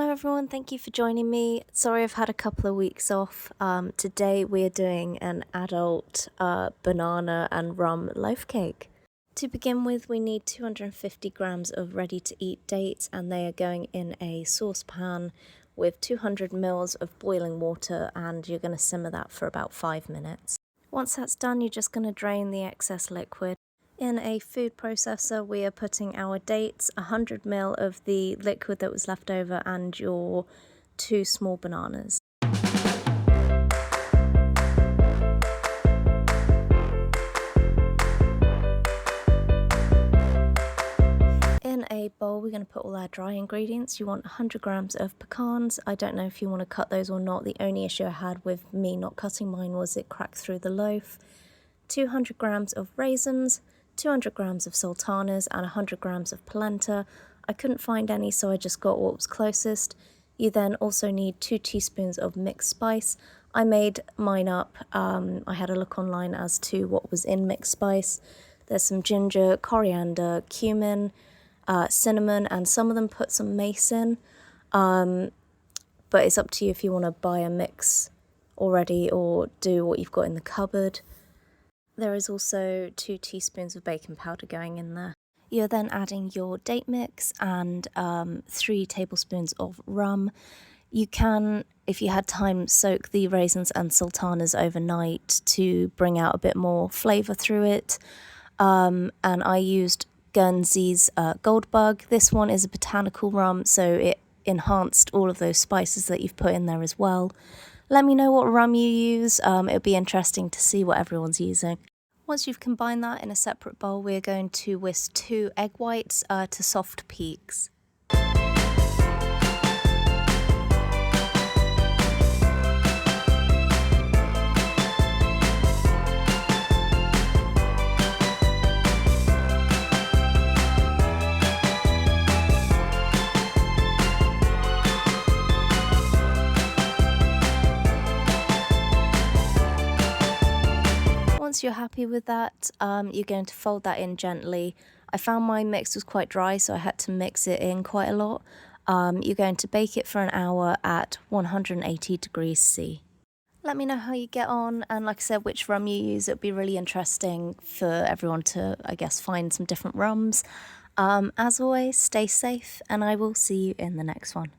Hello everyone, thank you for joining me. Sorry I've had a couple of weeks off. Today we're doing an adult banana and rum loaf cake. To begin with, we need 250 grams of ready-to-eat dates, and they are going in a saucepan with 200 mils of boiling water, and you're going to simmer that for about 5 minutes. Once that's done, you're just going to drain the excess liquid. In a food processor, we are putting our dates, 100 ml of the liquid that was left over, and your 2 small bananas. In a bowl, we're going to put all our dry ingredients. You want 100 grams of pecans. I don't know if you want to cut those or not. The only issue I had with me not cutting mine was it cracked through the loaf. 200 grams of raisins, 200 grams of sultanas, and 100 grams of polenta. I couldn't find any, so I just got what was closest. You then also need 2 teaspoons of mixed spice. I made mine up. I had a look online as to what was in mixed spice. There's some ginger, coriander, cumin, cinnamon, and some of them put some mace in. But it's up to you if you want to buy a mix already or do what you've got in the cupboard. There is also 2 teaspoons of baking powder going in there. You're then adding your date mix and 3 tablespoons of rum. You can, if you had time, soak the raisins and sultanas overnight to bring out a bit more flavour through it. And I used Guernsey's Goldbug. This one is a botanical rum, so it enhanced all of those spices that you've put in there as well. Let me know what rum you use. It'll be interesting to see what everyone's using. Once you've combined that in a separate bowl, we're going to whisk 2 egg whites to soft peaks. Once you're happy with that, you're going to fold that in gently. I found my mix was quite dry, so I had to mix it in quite a lot. You're going to bake it for an hour at 180 degrees C. Let me know how you get on, and like I said, which rum you use. It would be really interesting for everyone to, I guess, find some different rums. As always, stay safe, and I will see you in the next one.